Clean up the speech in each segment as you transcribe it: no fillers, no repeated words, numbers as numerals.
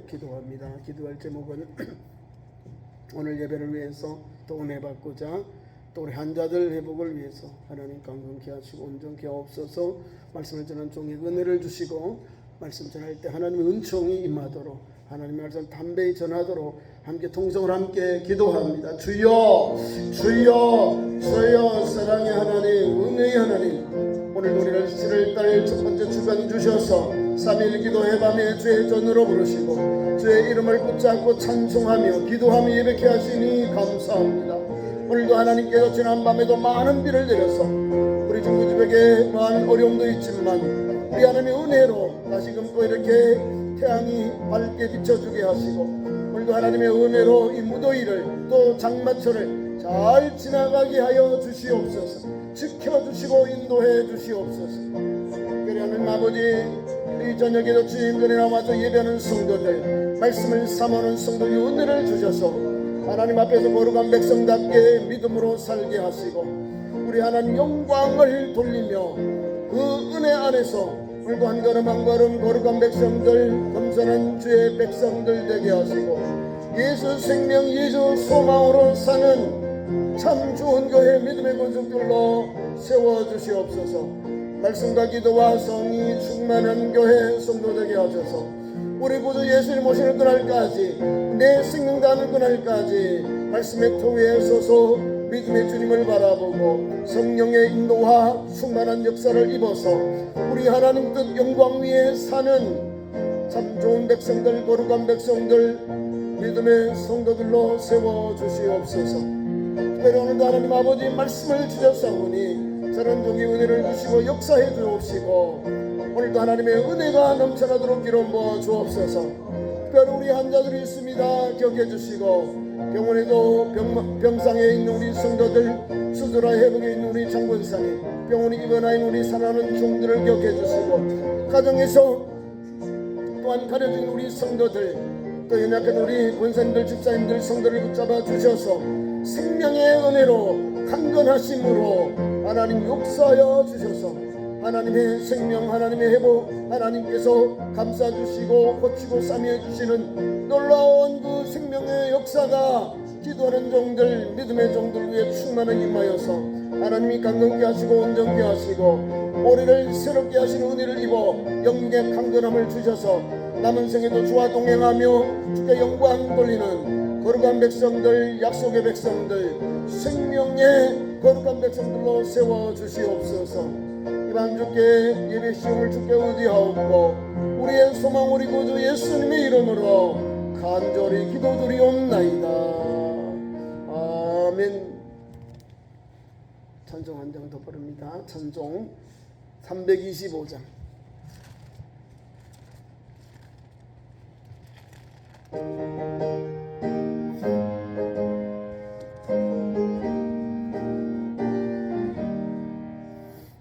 기도합니다. 기도할 제목은 오늘 예배를 위해서 또 은혜 받고자 또 우리 환자들 회복을 위해서 하나님 강건케 하시고 온전케 하옵소서. 말씀을 전한 종에게 은혜를 주시고 말씀 전할 때 하나님의 은총이 임하도록 하나님의 말씀 담대히 전하도록 함께 통성을 함께 기도합니다. 주여 주여 주여 사랑의 하나님 은혜의 하나님, 오늘 우리를 7월달 첫 번째 주간 주셔서 3일 기도회 밤에 주의 전으로 부르시고 주의 이름을 붙잡고 찬송하며 기도하며 예배케 하시니 감사합니다. 오늘도 하나님께서 지난 밤에도 많은 비를 내려서 우리 중부집에게 많은 어려움도 있지만 우리 하나님의 은혜로 다시금 또 이렇게 태양이 밝게 비춰주게 하시고 오늘도 하나님의 은혜로 이 무더위를 또 장마철을 잘 지나가게 하여 주시옵소서. 지켜주시고 인도해 주시옵소서. 그래 하나님 아버지, 이 저녁에도 주님 전에 나와서 예배하는 성도들, 말씀을 삼하는 성도의 은혜를 주셔서 하나님 앞에서 거룩한 백성답게 믿음으로 살게 하시고 우리 하나님 영광을 돌리며 그 은혜 안에서 오늘도 한 걸음 한 걸음 거룩한 백성들, 겸손한 주의 백성들 되게 하시고 예수 생명 예수 소망으로 사는 참 좋은 교회 믿음의 권속들로 세워주시옵소서. 말씀과 기도와 성이 충만한 교회 성도 되게 하셔서 우리 구주 예수님 오시는 그날까지, 내 생명 다하는 그날까지 말씀의 터 위에 서서 믿음의 주님을 바라보고 성령의 인도와 충만한 역사를 입어서 우리 하나님 뜻 영광 위에 사는 참 좋은 백성들, 거룩한 백성들, 믿음의 성도들로 세워주시옵소서. 특별히 오늘도 하나님 아버지 말씀을 주셨사오니 저런 종이 은혜를 주시고 역사해 주옵시고 오늘도 하나님의 은혜가 넘쳐나도록 기로 모아 주옵소서. 특별히 우리 환자들이 있습니다. 격해 주시고 병원에도 병상에 있는 우리 성도들, 수술과 회복에 있는 우리 장군사님, 병원에 입원하인 우리 사랑하는 종들을 격해 주시고 가정에서 또한 가려진 우리 성도들, 또 연약한 우리 권사님들, 집사님들, 성도를 붙잡아 주셔서 생명의 은혜로 강건하심으로 하나님 역사하여 주셔서 하나님의 생명, 하나님의 회복, 하나님께서 감싸주시고 고치고 싸매주시는 놀라운 그 생명의 역사가 기도하는 종들, 믿음의 종들 위에 충만하게 임하여서 하나님이 강건케 하시고 온전케 하시고 올해를 새롭게 하시는 은혜를 입어 영계 강건함을 주셔서 남은 생에도 주와 동행하며 주께 영광 돌리는 거룩한 백성들, 약속의 백성들, 생명의 거룩한 백성들로 세워주시옵소서. 이밤 주께 예배 시험을 주께 의지하옵고 우리의 소망 우리 구주 예수님의 이름으로 간절히 기도드리옵나이다. 아멘. 찬송 한 장 더 부릅니다. 찬송 325장.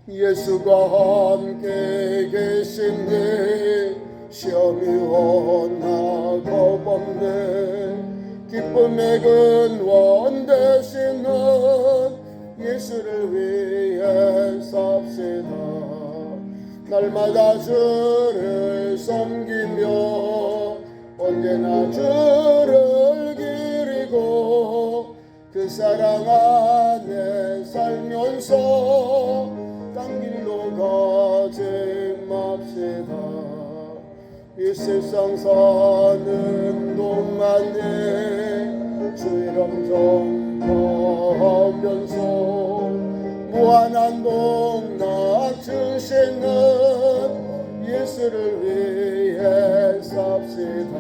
예수가 함께 계신데 시험이 오나 겁없네. 기쁨의 근원 되시는 예수를 위해 삽시다. 날마다 주를 섬기며 언제나 주를 기리고 그 사랑 안에 살면서 딴 길로 가지 맙시다. 이 세상 사는 동안에 주 이름 전하면서 무한한 복락 주시는 예수를 위해 삽시다.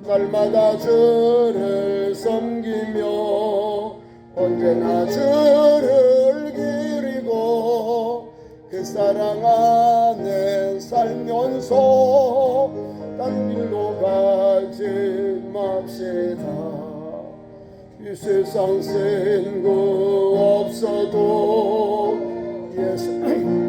날마다 주를 섬기며 언제나 주를 기리고 그 사랑 안에 살면서 딴 길로 가지 맙시다. 이 세상 센 거 없어도 예수님이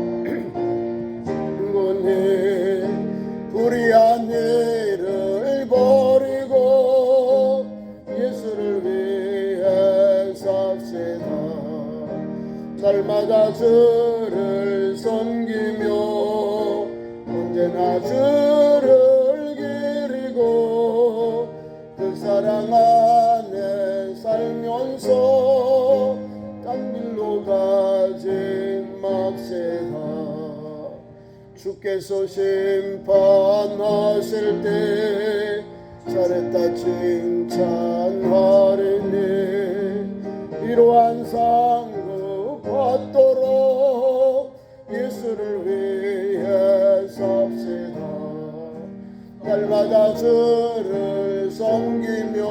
불의한 일을 버리고 예수를 위해 삽시다. 날마다 주를 섬기며 언제나 주를 기리 주께서 심판하실 때 잘했다 칭찬하리니 이러한 상급 받도록 예수를 위해 삽시다. 날마다 주를 섬기며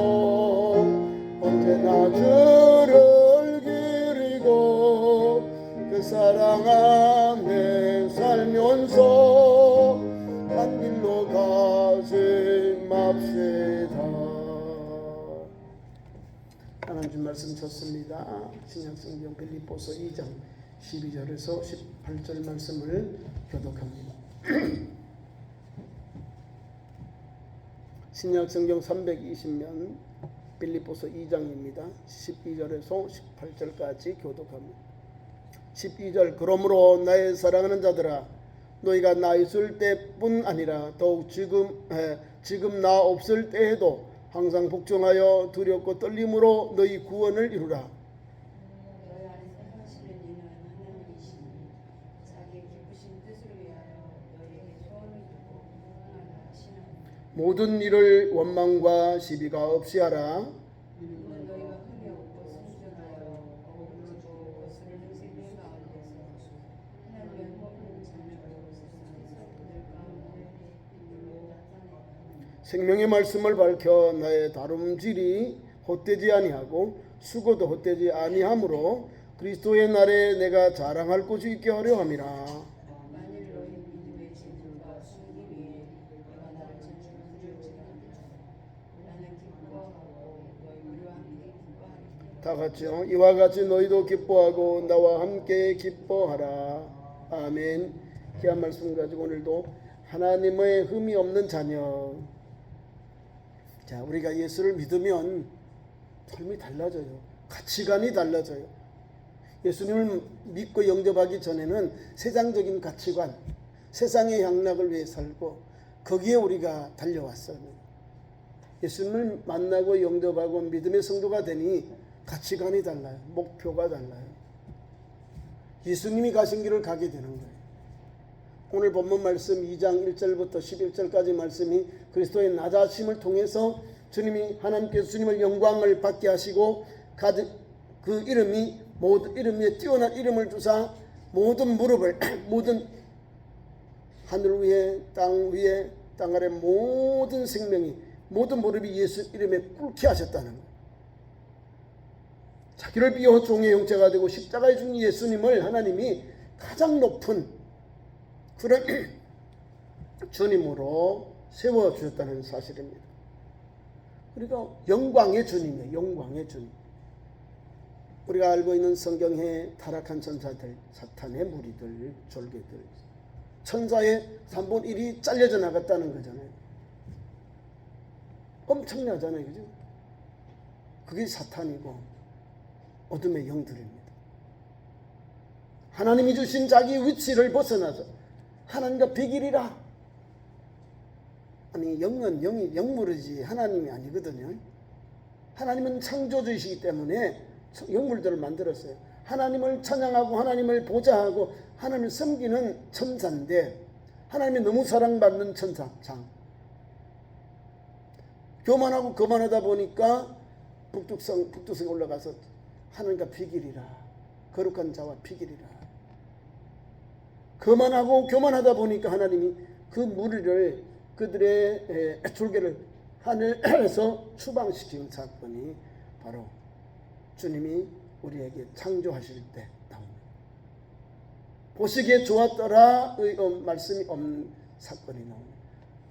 언제나 주를 기리고 그 사랑 안에 살면서 한 길로 가지 맙시다. 하나님 말씀 좋습니다. 신약성경 빌립보서 2장 12절에서 18절 말씀을 교독합니다. 신약성경 320면 빌립보서 2장입니다. 12절에서 18절까지 교독합니다. 12절 그러므로 나의 사랑하는 자들아 너희가 나 있을 때뿐 아니라 더욱 지금 나 없을 때에도 항상 복종하여 두렵고 떨림으로 너희 구원을 이루라. 너희 안에서 행하시는 이는 하나님이시니 자기의 기쁘신 뜻을 위하여 너희에게 소원을 두고 행하라 하시나니 모든 일을 원망과 시비가 없이 하라. 이는 너희가 흠이 없고 순전하여 어긋나고 것을 생명 가운데서 하나님의 허물을 잠재우고 세상에서 그들 가운데 빛으로 나타내라. 생명의 말씀을 밝혀 나의 다름질이 헛되지 아니하고 수고도 헛되지 아니하므로 그리스도의 날에 내가 자랑할 곳이 있게 하려 함이라. 만일 너희 믿음의 진실과 숨김이 내가 나를 진실로 두렵지 않으면 나는 기뻐하고 너희와 함께 기뻐하리라. 다 같이요. 이와 같이 너희도 기뻐하고 나와 함께 기뻐하라. 아멘. 귀한 말씀 가지고 오늘도 하나님의 흠이 없는 자녀. 자, 우리가 예수를 믿으면 삶이 달라져요. 가치관이 달라져요. 예수님을 믿고 영접하기 전에는 세상적인 가치관, 세상의 향락을 위해 살고 거기에 우리가 달려왔어요. 예수님을 만나고 영접하고 믿음의 성도가 되니 가치관이 달라요. 목표가 달라요. 예수님이 가신 길을 가게 되는 거예요. 오늘 본문 말씀 2장 1절부터 11절까지 말씀이 그리스도의 낮아심을 통해서 주님이 하나님께서 주님을 영광을 받게 하시고 그 이름이 모든 이름 위에 뛰어난 이름을 주사 모든 무릎을 모든 하늘 위에 땅 아래 모든 생명이 모든 무릎이 예수 이름에 꿇게 하셨다는 거예요. 자기를 비워 종의 형체가 되고 십자가에 죽은 예수님을 하나님이 가장 높은 그런 주님으로 세워주셨다는 사실입니다. 그리고 영광의 주님이에요. 영광의 주님. 우리가 알고 있는 성경의 타락한 천사들, 사탄의 무리들, 졸개들, 천사의 3분 1이 잘려져 나갔다는 거잖아요. 엄청나잖아요. 그죠? 그게 사탄이고 어둠의 영들입니다. 하나님이 주신 자기 위치를 벗어나서 하나님과 비길이라. 아니 영은 영이 영물이지 하나님이 아니거든요. 하나님은 창조주이시기 때문에 영물들을 만들었어요. 하나님을 찬양하고 하나님을 보좌하고 하나님을 섬기는 천사인데 하나님이 너무 사랑받는 천사장. 교만하고 거만하다 보니까 북두성에 올라가서 하나님과 비길이라. 거룩한 자와 비길이라. 거만하고 교만하다 보니까 하나님이 그 무리를 그들의 졸개를 하늘에서 추방시킨 사건이 바로 주님이 우리에게 창조하실 때 나옵니다. 보시기에 좋았더라의 말씀이 없는 사건이 나옵니다.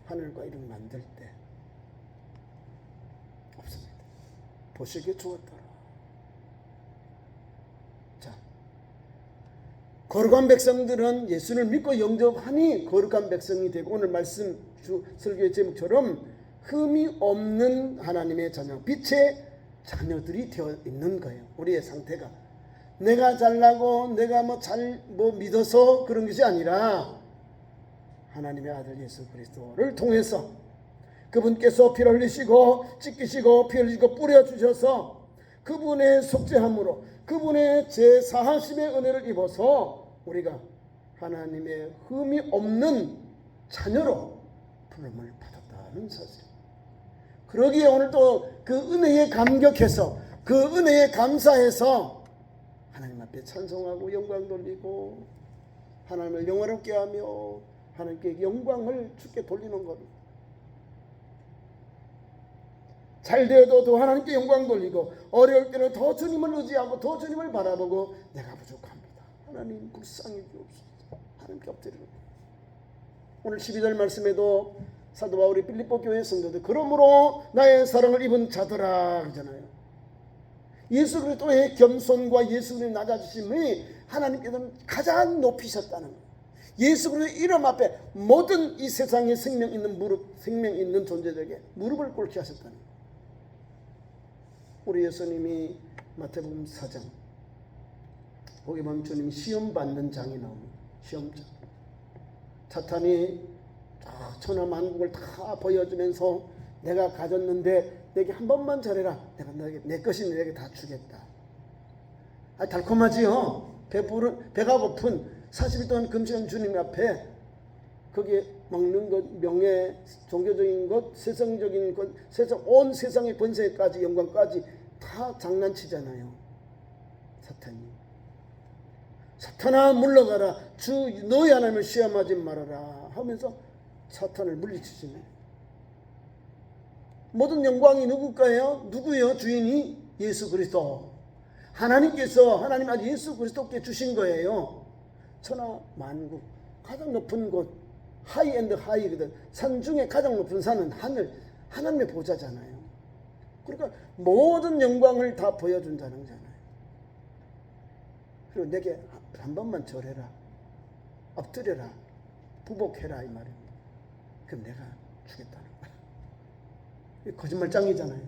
하늘과 이런 만들 때 없습니다. 보시기에 좋았더라. 자, 거룩한 백성들은 예수를 믿고 영접하니 거룩한 백성이 되고 오늘 말씀 설교의 제목처럼 흠이 없는 하나님의 자녀, 빛의 자녀들이 되어 있는 거예요. 우리의 상태가 내가 잘나고 내가 뭐 믿어서 그런 것이 아니라 하나님의 아들 예수 그리스도를 통해서 그분께서 피를 흘리시고 찢기시고 피 흘리시고 뿌려주셔서 그분의 속죄함으로 그분의 제사하심의 은혜를 입어서 우리가 하나님의 흠이 없는 자녀로 부름을 받았다는 사실. 그러기에 오늘 또 그 은혜에 감격해서 그 은혜에 감사해서 하나님 앞에 찬송하고 영광 돌리고 하나님을 영화롭게 하며 하나님께 영광을 주께 돌리는 겁니다. 잘 되어도 더 하나님께 영광 돌리고 어려울 때는 더 주님을 의지하고 더 주님을 바라보고 내가 부족합니다. 하나님 불쌍히 주옵소서. 하나님께 엎드리는 거예요. 오늘 12절 말씀에도 사도 바울이 빌립보 교회 성도들 그러므로 나의 사랑을 입은 자들아 그러잖아요. 예수 그리스도의 겸손과 예수 그리스도의 낮아지심이 하나님께서는 가장 높이셨다는 거예요. 예수 그리스도의 이름 앞에 모든 이 세상에 생명 있는 존재들에게 무릎을 꿇게 하셨다는 거예요. 우리 예수님이 마태복음 4장 거기 보면 주님이 시험 받는 장이 나옵니다. 시험장. 사탄이 천하 만국을 다 보여주면서 내가 가졌는데 내게 한 번만 잘해라. 내가 내 것이 내게 다 주겠다. 달콤하지요. 배가 고픈 40일 동안 금식한 주님 앞에 거기에 먹는 것, 명예, 종교적인 것, 세상적인 것, 온 세상의 권세까지 영광까지 다 장난치잖아요. 사탄이. 사탄아 물러가라. 주 너희 하나님을 시험하지 말아라 하면서 사탄을 물리치시네. 모든 영광이 누굴까요? 누구요? 주인이 예수 그리스도. 하나님께서 하나님 아들 예수 그리스도께 주신 거예요. 천하 만국 가장 높은 곳 하이엔드 하이거든. 산 중에 가장 높은 산은 하늘 하나님의 보좌잖아요. 그러니까 모든 영광을 다 보여준다는 거잖아요. 그리고 내게 한 번만 절해라. 엎드려라. 부복해라 이 말입니다. 그럼 내가 주겠다는 거야. 거짓말장이잖아요.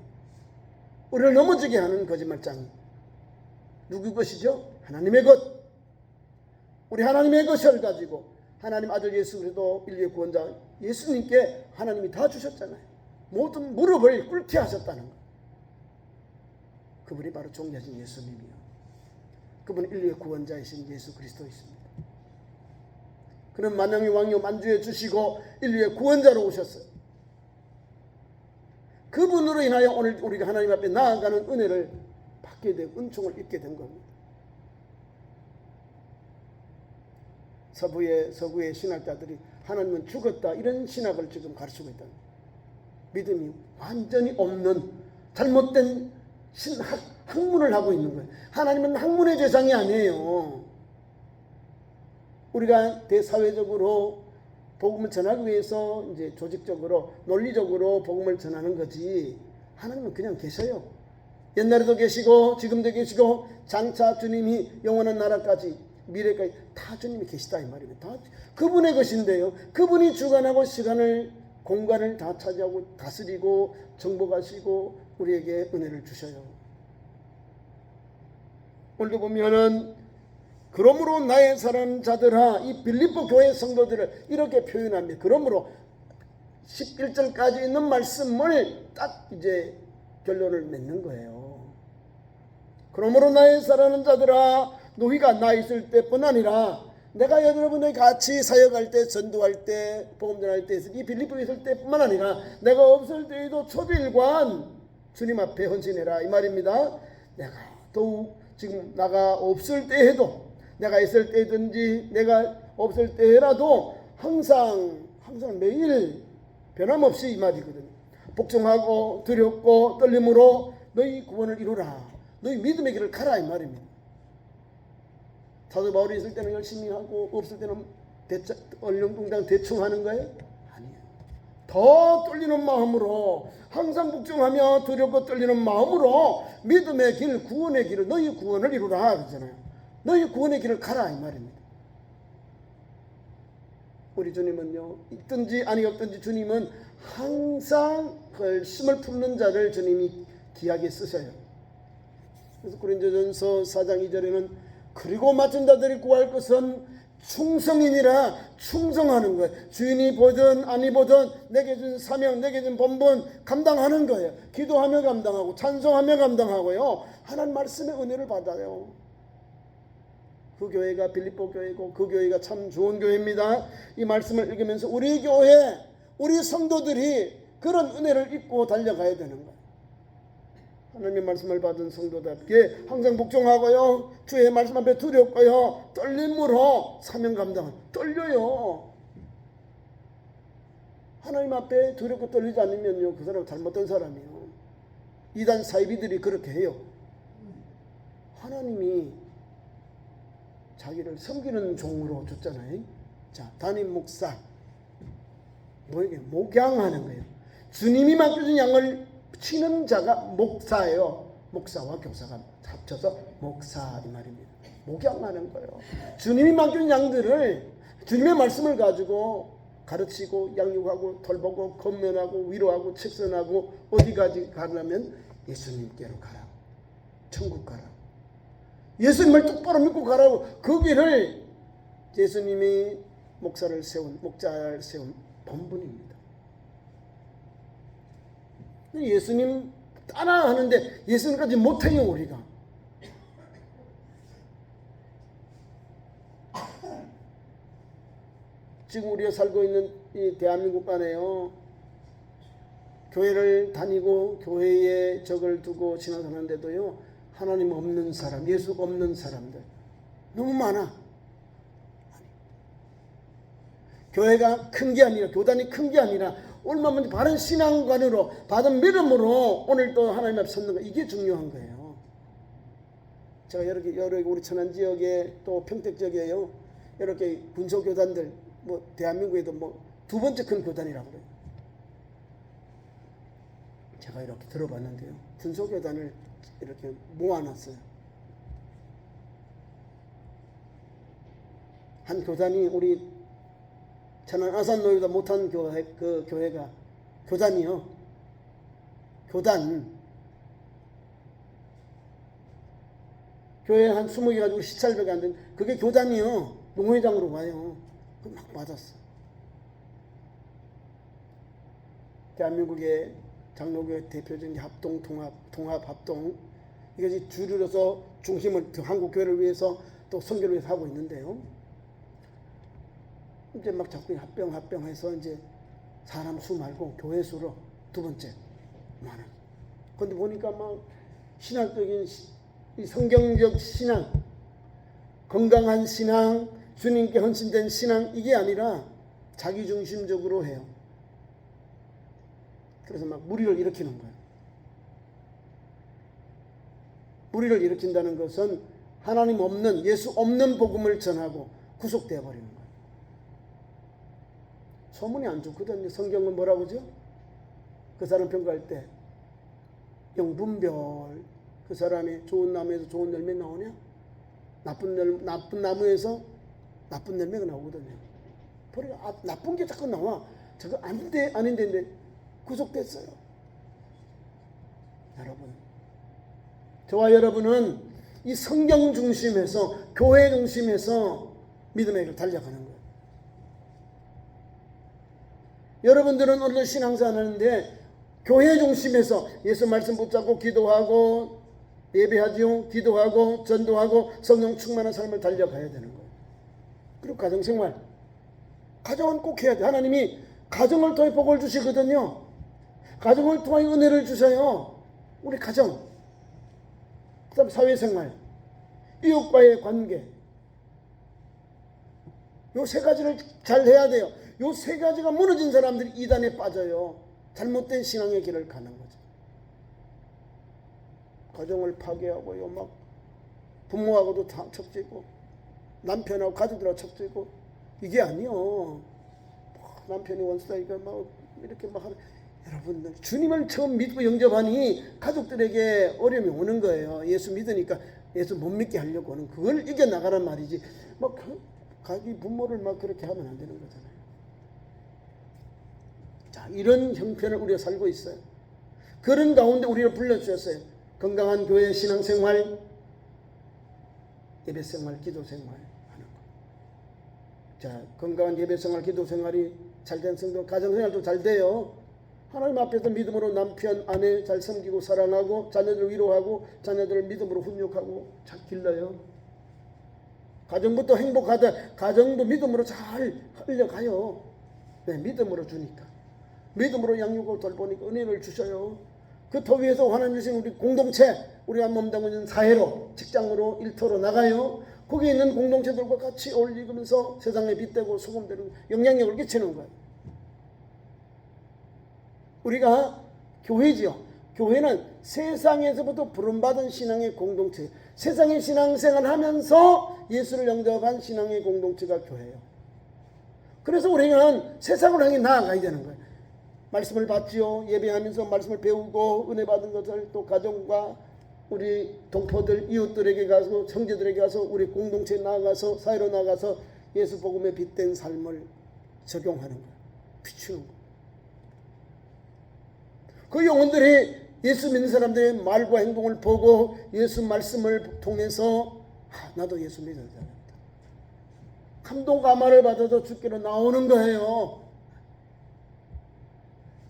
우리를 넘어지게 하는 거짓말장이. 누구 것이죠? 하나님의 것. 우리 하나님의 것을 가지고 하나님 아들 예수 그리스도 인류의 구원자 예수님께 하나님이 다 주셨잖아요. 모든 무릎을 꿇게 하셨다는 것. 그분이 바로 종려진 예수님이요. 그분은 인류의 구원자이신 예수 그리스도이십니다. 그는 만왕의 왕이요 만주에 주시고 인류의 구원자로 오셨어요. 그분으로 인하여 오늘 우리가 하나님 앞에 나아가는 은혜를 받게 되고 은총을 입게 된 겁니다. 서구의 신학자들이 하나님은 죽었다 이런 신학을 지금 가르치고 있다. 믿음이 완전히 없는 잘못된 학문을 하고 있는 거예요. 하나님은 학문의 대상이 아니에요. 우리가 대사회적으로 복음을 전하기 위해서 이제 조직적으로 논리적으로 복음을 전하는 거지 하나님은 그냥 계셔요. 옛날에도 계시고 지금도 계시고 장차 주님이 영원한 나라까지 미래까지 다 주님이 계시다 이 말입니다. 다 그분의 것인데요. 그분이 주관하고 시간을 공간을 다 차지하고 다스리고 정복하시고 우리에게 은혜를 주셔요. 오늘도 보면은 그러므로 나의 사랑하는 자들아 이 빌립보 교회 성도들을 이렇게 표현합니다. 그러므로 11절까지 있는 말씀을 딱 이제 결론을 맺는 거예요. 그러므로 나의 사랑하는 자들아 너희가 나 있을 때뿐 아니라 내가 여러분들이 같이 사역할 때 전도할 때 복음 전할 때 이 빌립보에 있을 때뿐만 아니라 내가 없을 때에도 초빌관 주님 앞에 헌신해라 이 말입니다. 내가 더욱 지금 나가 없을 때 해도 내가 있을 때든지 내가 없을 때라도 항상 매일 변함없이 이 말이거든요. 복종하고 두렵고 떨림으로 너희 구원을 이루라. 너희 믿음의 길을 가라 이 말입니다. 사도 바울이 있을 때는 열심히 하고 없을 때는 얼렁뚱땅 대충 하는 거예요? 아니에요. 더 떨리는 마음으로 항상 복종하며 두렵고 떨리는 마음으로 믿음의 길 구원의 길을 너희 구원을 이루라 그러잖아요. 너희 구원의 길을 가라 이 말입니다. 우리 주님은요 있든지 아니 없든지 주님은 항상 심을 품는 자를 주님이 귀하게 쓰셔요. 그래서 고린도전서 4장 2절에는 그리고 맡은 자들이 구할 것은 충성이니라 충성하는 거예요. 주인이 보든 아니 보든 내게 준 사명 내게 준 본분 감당하는 거예요. 기도하며 감당하고 찬송하며 감당하고요. 하나님 말씀의 은혜를 받아요. 그 교회가 빌립보 교회고 그 교회가 참 좋은 교회입니다. 이 말씀을 읽으면서 우리 교회, 우리 성도들이 그런 은혜를 입고 달려가야 되는 거예요. 하나님의 말씀을 받은 성도답게 항상 복종하고요, 주의 말씀 앞에 두렵고요, 떨림으로 사명 감당은 떨려요. 하나님 앞에 두렵고 떨리지 않으면요, 그 사람은 잘못된 사람이에요. 이단 사이비들이 그렇게 해요. 하나님이 자기를 섬기는 종으로 줬잖아요. 자, 담임 목사, 뭐에게 목양하는 거예요. 주님이 맡겨준 양을 치는 자가 목사예요. 목사와 교사가 합쳐서 목사 이 말입니다. 목양하는 거예요. 주님이 맡겨준 양들을 주님의 말씀을 가지고 가르치고 양육하고 돌보고 건면하고 위로하고 책선하고 어디까지 가려면 예수님께로 가라고, 천국 가라고, 예수님을 똑바로 믿고 가라고. 그 길을 예수님이 목자를 세운 본분입니다. 예수님 따라하는데 예수님까지 못해요. 우리가 지금 우리가 살고 있는 이 대한민국 안에요, 교회를 다니고 교회에 적을 두고 신앙하는데도요, 하나님 없는 사람, 예수 없는 사람들 너무 많아. 교회가 큰 게 아니라, 교단이 큰 게 아니라 얼마나 바른 신앙관으로 받은 믿음으로 오늘 또 하나님 앞에 섰는 거, 이게 중요한 거예요. 제가 여러 우리 천안 지역에 또 평택 지역에요, 이렇게 군소교단들, 뭐 대한민국에도 뭐 두 번째 큰 교단이라고 그래요. 제가 이렇게 들어봤는데요, 군소교단을 이렇게 모아놨어요. 한 교단이 우리 천안 아산노유다 못한 그 교회가 교단이요. 교단 교회 한 20개 가지고 시찰벽이 안 된 그게 교단이요. 농회장으로 와요. 그 막 받았어. 대한민국의 장로교회 대표적인 합동 통합 합동, 이것이 주류로서 중심을 한국 교회를 위해서 또 선교를 위해서 하고 있는데요. 이제 막 자꾸 합병해서 이제 사람 수 말고 교회 수로 두 번째 많아. 그런데 보니까 막 신학적인 이 성경적 신앙, 건강한 신앙, 주님께 헌신된 신앙, 이게 아니라 자기중심적으로 해요. 그래서 막 무리를 일으키는 거예요. 무리를 일으킨다는 것은 하나님 없는, 예수 없는 복음을 전하고 구속되어 버리는 거예요. 소문이 안 좋거든요. 성경은 뭐라고 하죠? 그 사람 평가할 때 영분별, 그 사람이 좋은 나무에서 좋은 열매 나오냐? 나쁜 나무에서 나쁜 열매가 나오거든요. 그러니까 나쁜 게 자꾸 나와. 저거 아닌데 구속됐어요. 여러분, 저와 여러분은 이 성경 중심에서, 교회 중심에서 믿음의 길 달려가는 거예요. 여러분들은 오늘 신앙생활 하는데 교회 중심에서 예수 말씀 붙잡고 기도하고 예배하지요, 기도하고 전도하고 성령 충만한 삶을 달려가야 되는 거예요. 그리고 가정생활, 가정은 꼭 해야 돼. 하나님이 가정을 통해 복을 주시거든요. 가정을 통해 은혜를 주셔요. 우리 가정, 그 다음 사회생활, 이웃과의 관계, 요 세 가지를 잘 해야 돼요. 요 세 가지가 무너진 사람들이 이단에 빠져요. 잘못된 신앙의 길을 가는 거죠. 가정을 파괴하고요, 막 부모하고도 다 척지고 남편하고 가족들하고 척지고, 이게 아니요. 남편이 원수다니까 막 이렇게 막 하는. 여러분들, 주님을 처음 믿고 영접하니 가족들에게 어려움이 오는 거예요. 예수 믿으니까 예수 못 믿게 하려고 하는, 그걸 이겨나가란 말이지. 막 자기 부모를 막 그렇게 하면 안 되는 거잖아요. 자, 이런 형편을 우리가 살고 있어요. 그런 가운데 우리를 불러주셨어요. 건강한 교회 신앙생활, 예배생활, 기도생활 하는 거. 자, 건강한 예배생활, 기도생활이 잘된 성도, 가정생활도 잘 돼요. 하나님 앞에서 믿음으로 남편, 아내 잘 섬기고 사랑하고 자녀들 위로하고 자녀들을 믿음으로 훈육하고 잘 길러요. 가정부터 행복하다. 가정도 믿음으로 잘 흘려가요. 네, 믿음으로 주니까. 믿음으로 양육을 돌보니까 은혜를 주셔요. 그 터 위에서 하나님 주신 우리 공동체, 우리가 몸담고 있는 사회로, 직장으로, 일터로 나가요. 거기 있는 공동체들과 같이 어울리면서 세상에 빛되고 소금되는 영향력을 끼치는 거예요. 우리가 교회지요. 교회는 세상에서부터 부름받은 신앙의 공동체, 세상의 신앙생활을 하면서 예수를 영접한 신앙의 공동체가 교회예요. 그래서 우리는 세상을 향해 나아가야 되는 거예요. 말씀을 받지요. 예배하면서 말씀을 배우고 은혜 받은 것을 또 가정과 우리 동포들, 이웃들에게 가서, 형제들에게 가서, 우리 공동체에 나아가서, 사회로 나가서 예수 복음에 빛된 삶을 적용하는 거예요. 비추는 거예요. 그 영혼들이 예수 믿는 사람들의 말과 행동을 보고 예수 말씀을 통해서 나도 예수 믿어야 된다. 감동 감화를 받아서 주께로 나오는 거예요.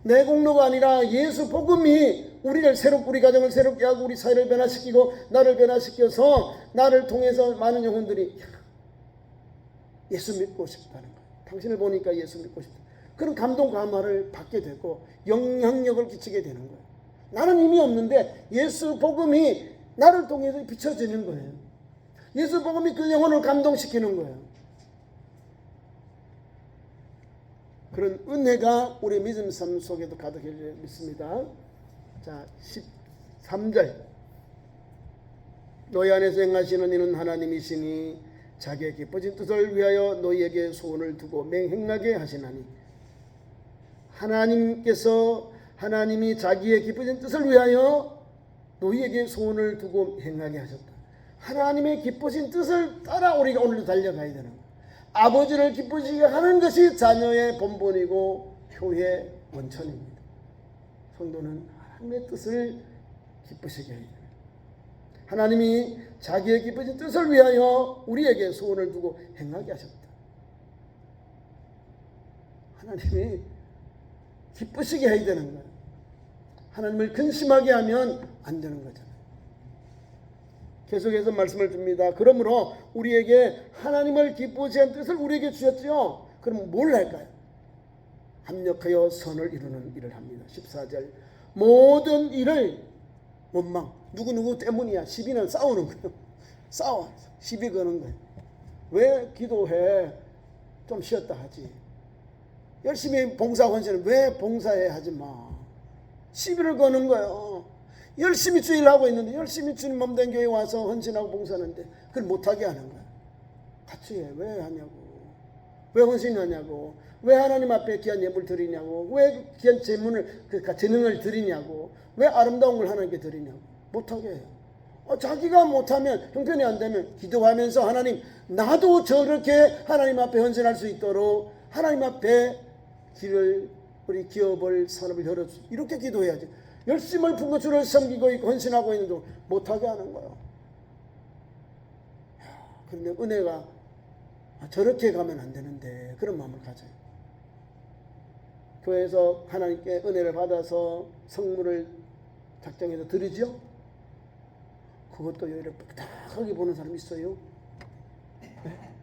내 공로가 아니라 예수 복음이 우리를 새롭고 우리 가정을 새롭게 하고 우리 사회를 변화시키고 나를 변화시켜서 나를 통해서 많은 영혼들이 예수 믿고 싶다는 거예요. 당신을 보니까 예수 믿고 싶다. 그런 감동 감화를 받게 되고 영향력을 끼치게 되는 거예요. 나는 힘이 없는데 예수 복음이 나를 통해서 비춰지는 거예요. 예수 복음이 그 영혼을 감동시키는 거예요. 그런 은혜가 우리 믿음 삶 속에도 가득해 믿습니다. 자, 13절. 너희 안에서 행하시는 이는 하나님이시니 자기의 기뻐진 뜻을 위하여 너희에게 소원을 두고 맹행하게 하시나니. 하나님이 자기의 기뻐진 뜻을 위하여 너희에게 소원을 두고 행하게 하셨다. 하나님의 기쁘신 뜻을 따라 우리가 오늘도 달려가야 되는 거예요. 아버지를 기쁘시게 하는 것이 자녀의 본본이고 교회의 원천입니다. 성도는 하나님의 뜻을 기쁘시게 해야 돼요. 하나님이 자기의 기쁘신 뜻을 위하여 우리에게 소원을 두고 행하게 하셨다. 하나님이 기쁘시게 해야 되는 거예요. 하나님을 근심하게 하면 안 되는 거잖아요. 계속해서 말씀을 줍니다. 그러므로 우리에게 하나님을 기쁘시게 하는 뜻을 우리에게 주셨죠. 그럼 뭘 할까요? 합력하여 선을 이루는 일을 합니다. 14절. 모든 일을 원망. 누구누구 때문이야. 시비는 싸우는 거예요. 싸워. 시비 거는 거예요. 왜 기도해? 좀 쉬었다 하지. 열심히 봉사 헌신을 왜 봉사해 하지 마. 시비를 거는 거예요. 열심히 주일하고 있는데 열심히 주님 몸된 교회에 와서 헌신하고 봉사하는데 그걸 못하게 하는 거야. 같이 해. 왜 하냐고. 왜 헌신하냐고. 왜 하나님 앞에 귀한 예물 드리냐고. 왜 귀한 재능을 드리냐고. 왜 아름다운 걸 하나님께 드리냐고. 못하게 해요. 자기가 못하면 형편이 안 되면 기도하면서 하나님 나도 저렇게 하나님 앞에 헌신할 수 있도록 하나님 앞에 길을 우리 기업을 산업을 열어주 이렇게 기도해야지. 열심을 품고 주를 섬기고 있고 헌신하고 있는데 못하게 하는 거예요. 그런데 은혜가 저렇게 가면 안 되는데 그런 마음을 가져요. 교회에서 하나님께 은혜를 받아서 성물을 작정해서 드리죠. 그것도 여기를 빽빽하게 보는 사람이 있어요. 네?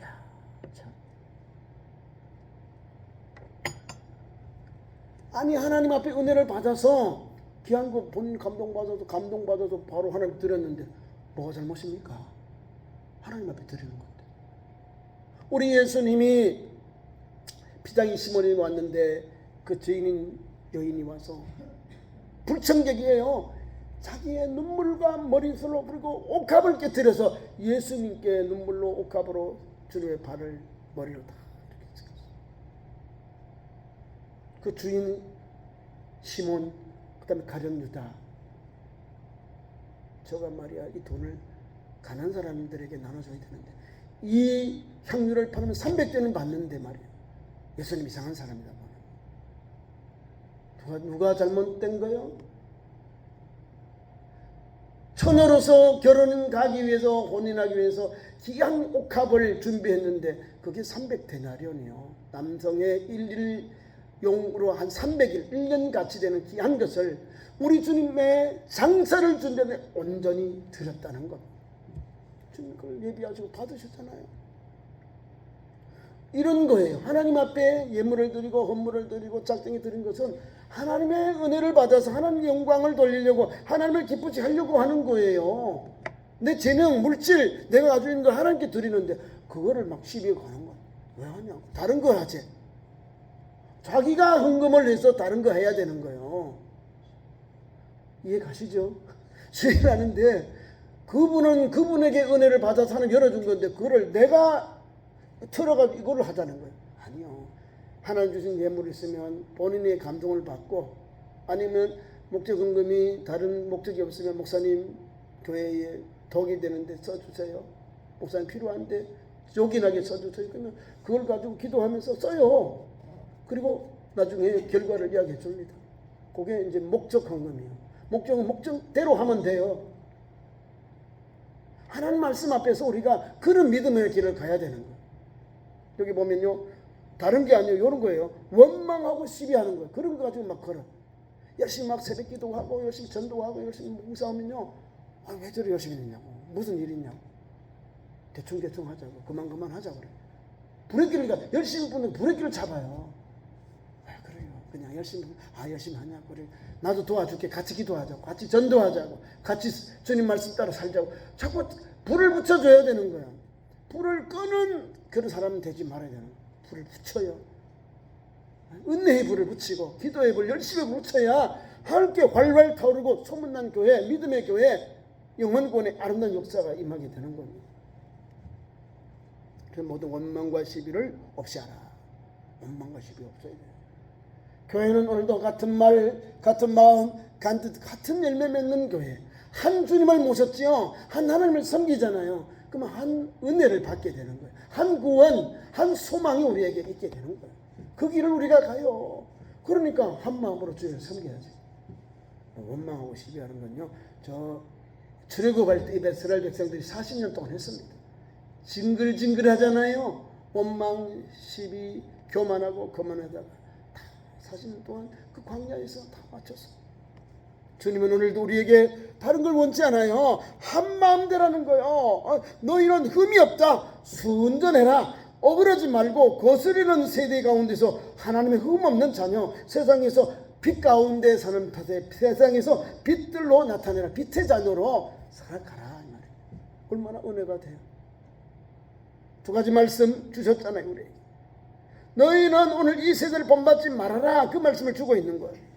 야, 참. 아니 하나님 앞에 은혜를 받아서 귀한 거 본인 감동받아서 바로 하나님 드렸는데 뭐가 잘못입니까? 하나님 앞에 드리는 건데. 우리 예수님이 비장이 시몬이 왔는데 그 죄인인 여인이 와서 불청객이에요. 자기의 눈물과 머리술로 그리고 옥합을 깨뜨려서 예수님께 눈물로 옥합으로 주님의 발을 머리로 다 이렇게 찍었어요. 그 주인 시몬 그 다음에 가룟 유다 저가 말이야 이 돈을 가난한 사람들에게 나눠줘야 되는데 이 향유를 팔으면 300대는 받는데 말이야. 예수님 이상한 사람이다. 누가 잘못된 거예요? 처녀로서 결혼 가기 위해서 혼인하기 위해서 귀한 옥합을 준비했는데 그게 300데나리온이요. 남성의 일일용으로 한 300일 1년 가치 되는 귀한 것을 우리 주님의 장사를 준비하는데 온전히 드렸다는 것. 주님 그걸 예비하시고 받으셨잖아요. 이런 거예요. 하나님 앞에 예물을 드리고 헌물을 드리고 짝쟁이 드린 것은 하나님의 은혜를 받아서 하나님의 영광을 돌리려고 하나님을 기쁘게 하려고 하는 거예요. 내 재능, 물질, 내가 가지고 있는 걸 하나님께 드리는데 그거를 막 시비에 거는 거야. 왜 하냐고. 다른 거 하지. 자기가 헌금을 해서 다른 거 해야 되는 거예요. 이해 가시죠? 수행하는데 그분은 그분에게 은혜를 받아서 하나님 열어준 건데 그거를 내가 틀어가지고 이거를 하자는 거예요. 아니요. 하나님 주신 예물이 있으면 본인의 감동을 받고 아니면 목적 헌금이 다른 목적이 없으면 목사님 교회에 덕이 되는데 써주세요. 목사님 필요한데 요긴하게 써주세요. 그러면 그걸 가지고 기도하면서 써요. 그리고 나중에 결과를 이야기해 줍니다. 그게 이제 목적 헌금이에요. 목적은 목적대로 하면 돼요. 하나님 말씀 앞에서 우리가 그런 믿음의 길을 가야 되는 거예요. 여기 보면요. 다른 게 아니에요. 이런 거예요. 원망하고 시비하는 거예요. 그런 거 가지고 막 걸어. 열심히 막 새벽 기도하고 열심히 전도하고 열심히 묵상하면요. 아, 왜 저래 열심히 했냐고. 무슨 일 있냐고. 대충 하자고. 그만 하자고 그래. 브레이크를 열심히 부는 브레이크를 잡아요. 아, 그래요. 그냥 열심히 하냐고 그래. 나도 도와줄게. 같이 기도하자고. 같이 전도하자고. 같이 주님 말씀 따라 살자고. 자꾸 불을 붙여줘야 되는 거야. 불을 끄는 그런 사람은 되지 말아야 되는 거야. 불을 붙여요. 은혜의 불을 붙이고 기도의 불을 열심히 붙여야 함께 활활 타오르고 소문난 교회, 믿음의 교회, 영혼권의 아름다운 역사가 임하게 되는 겁니다. 그 모든 원망과 시비를 없이 하라. 원망과 시비 없어야 돼요. 교회는 오늘도 같은 말, 같은 마음, 같은 열매 맺는 교회. 한 주님을 모셨지요. 한 하나님을 섬기잖아요. 그러면 한 은혜를 받게 되는 거예요. 한 구원, 한 소망이 우리에게 있게 되는 거예요. 그 길을 우리가 가요. 그러니까 한 마음으로 주님을 섬겨야지. 원망하고 시비하는 건요. 저 출애굽할 때 이스라엘 백성들이 40년 동안 했습니다. 징글징글 하잖아요. 원망, 시비, 교만하고 거만하다가 다 40년 동안 그 광야에서 다 맞췄어. 주님은 오늘도 우리에게 다른 걸 원치 않아요. 한 마음 되라는 거예요. 너희는 흠이 없다. 순전해라. 어그러지 말고 거스르는 세대 가운데서 하나님의 흠 없는 자녀, 세상에서 빛 가운데 사는 세상에서 빛들로 나타내라. 빛의 자녀로 살아가라. 이 말이에요. 얼마나 은혜가 돼요. 두 가지 말씀 주셨잖아요. 우리 너희는 오늘 이 세대를 본받지 말아라. 그 말씀을 주고 있는 거예요.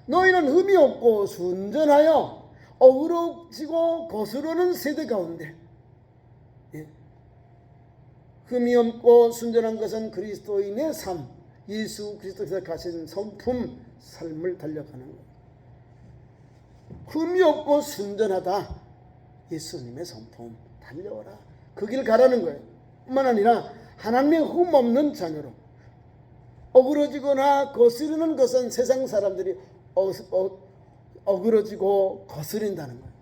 너희는 흠이 없고 순전하여 어우러지고 거스르는 세대 가운데, 예. 흠이 없고 순전한 것은 그리스도인의 삶, 예수 그리스도께서 가신 성품 삶을 달려가는 거예요. 흠이 없고 순전하다. 예수님의 성품 달려오라. 그 길 가라는 거예요. 뿐만 아니라 하나님의 흠 없는 자녀로, 어그러지거나 거스르는 것은 세상 사람들이 어그러지고 거스린다는 거예요.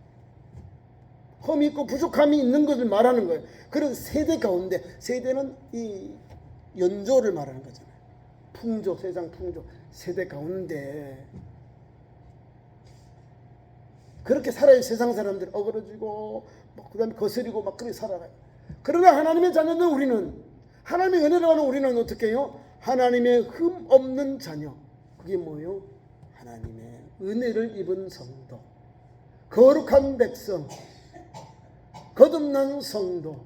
흠이 있고 부족함이 있는 것을 말하는 거예요. 그런 세대 가운데, 세대는 이 연조를 말하는 거잖아요. 풍조, 세상 풍조, 세대 가운데 그렇게 살아요. 세상 사람들 어그러지고 그 다음에 거스리고 막 그렇게 살아가요. 그러나 하나님의 자녀는 우리는, 하나님의 은혜로 하는 우리는 어떻게 해요? 하나님의 흠 없는 자녀. 그게 뭐예요? 하나님의 은혜를 입은 성도, 거룩한 백성, 거듭난 성도,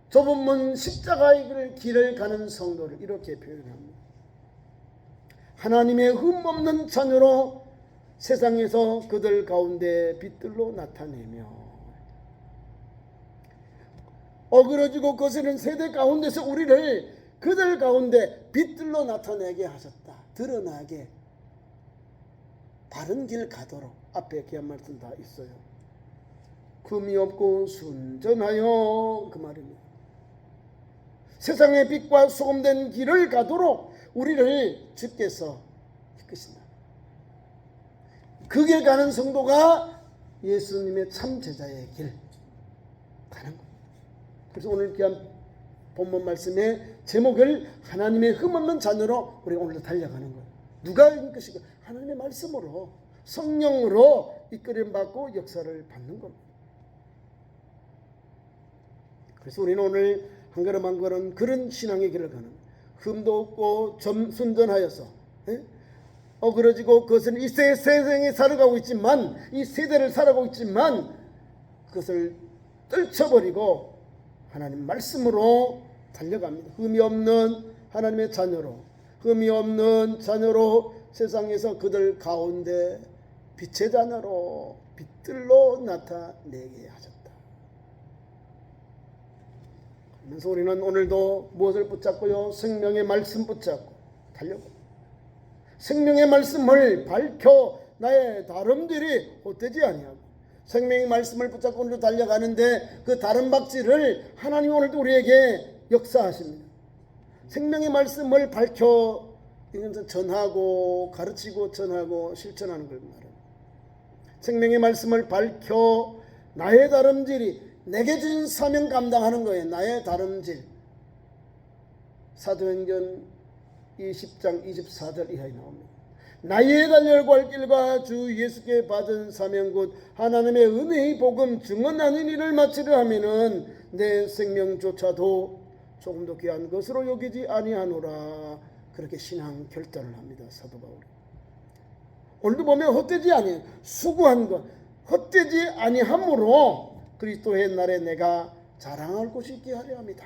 좁은 문 십자가의 길을 가는 성도를 이렇게 표현합니다. 하나님의 흠 없는 자녀로 세상에서 그들 가운데 빛들로 나타내며, 어그러지고 거스는 세대 가운데서 우리를 그들 가운데 빛들로 나타내게 하셨다. 드러나게, 바른 길 가도록. 앞에 귀한 말씀 다 있어요. 금이 없고 순전하여, 그 말입니다. 세상의 빛과 소금된 길을 가도록 우리를 주께서 이끄신다. 그 길 가는 성도가 예수님의 참 제자의 길 가는 거예요. 그래서 오늘 귀한 본문 말씀의 제목을 하나님의 흠없는 자녀로 우리가 오늘도 달려가는 거예요. 누가 이끄시고? 하나님의 말씀으로, 성령으로 이끌림 받고 역사를 받는 겁니다. 그래서 우리는 오늘 한 걸음 한 걸음 그런 신앙의 길을 가는, 흠도 없고 순전하여서 어그러지고 그것은 이 세상에 살아가고 있지만, 이 세대를 살아가고 있지만 그것을 떨쳐버리고 하나님 말씀으로 달려갑니다. 흠이 없는 하나님의 자녀로, 흠이 없는 자녀로 세상에서 그들 가운데 빛의 자녀로 빛들로 나타내게 하셨다. 그래서 우리는 오늘도 무엇을 붙잡고요? 생명의 말씀 붙잡고 달려고, 생명의 말씀을 밝혀 나의 다름들이 헛되지 아니하고, 생명의 말씀을 붙잡고 오늘도 달려가는데 그 다른 박질을 하나님 오늘도 우리에게 역사하십니다. 생명의 말씀을 밝혀 이것은 전하고 가르치고 전하고 실천하는 걸 말합니다. 생명의 말씀을 밝혀 나의 다름질이 내게 주신 사명 감당하는 거예요. 나의 다름질. 사도행전 20장 24절 이하에 나옵니다. 나의 달려갈 길과 주 예수께 받은 사명 곧 하나님의 은혜의 복음 증언하는 일을 마치려 하면은 내 생명조차도 조금도 귀한 것으로 여기지 아니하노라. 그렇게 신앙 결단을 합니다. 사도 바울이. 오늘도 보면 헛되지 아니, 수고한 것 헛되지 아니함으로 그리스도의 날에 내가 자랑할 곳이 있게 하려 합니다.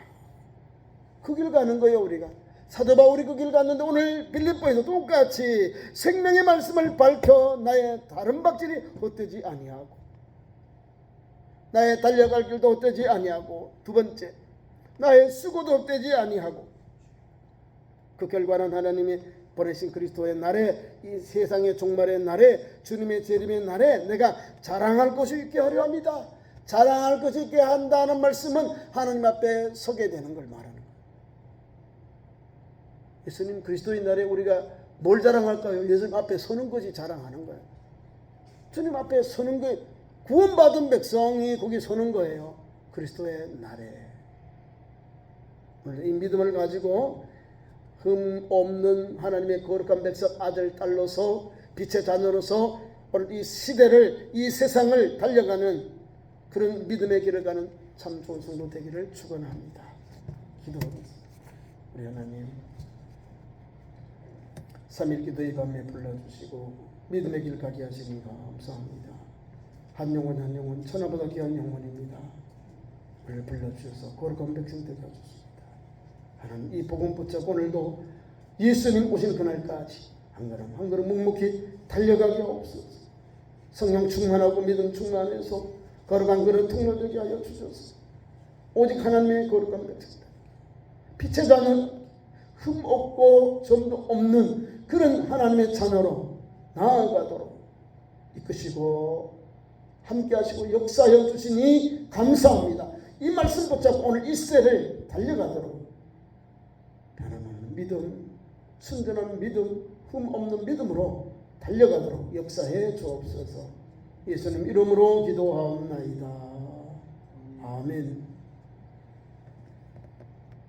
그 길 가는 거예요. 우리가 사도 바울이 그 길 갔는데 오늘 빌립보에서 똑같이 생명의 말씀을 밝혀 나의 다른 박질이 헛되지 아니하고, 나의 달려갈 길도 헛되지 아니하고, 두 번째 나의 수고도 헛되지 아니하고, 그 결과는 하나님이 보내신 그리스도의 날에, 이 세상의 종말의 날에, 주님의 재림의 날에 내가 자랑할 것이 있게 하려 합니다. 자랑할 것이 있게 한다는 말씀은 하나님 앞에 서게 되는 걸 말하는 거예요. 예수님 그리스도의 날에 우리가 뭘 자랑할까요? 예수님 앞에 서는 것이 자랑하는 거예요. 주님 앞에 서는 게, 구원받은 백성이 거기 서는 거예요. 그리스도의 날에. 이 믿음을 가지고 흠 없는 하나님의 거룩한 백성 아들 딸로서 빛의 자녀로서 오늘 이 시대를, 이 세상을 달려가는 그런 믿음의 길을 가는 참 좋은 성도 되기를 축원합니다. 기도하겠습니다. 우리 하나님, 3일 기도의 밤에 불러주시고 믿음의 길 가게 하시니 감사합니다. 한 영혼 한 영혼 천하보다 귀한 영혼입니다. 우리를 불러주셔서 거룩한 백성 되게 하셨습니다. 하나님, 이 복음 붙잡고 오늘도 예수님 오실 그날까지 한 걸음 한 걸음 묵묵히 달려가게 하옵소서. 성령 충만하고 믿음 충만해서 거룩한 그릇 통로되게 하여 주셔서 오직 하나님의 거룩한 백성들, 빛의 자녀, 흠 없고 점도 없는 그런 하나님의 자녀로 나아가도록 이끄시고 함께 하시고 역사하여 주시니 감사합니다. 이 말씀 붙잡고 오늘 이 시대를 달려가도록 변함없는 믿음, 순전한 믿음, 흠 없는 믿음으로 달려가도록 역사해 주옵소서. 예수님 이름으로 기도하옵나이다. 아멘.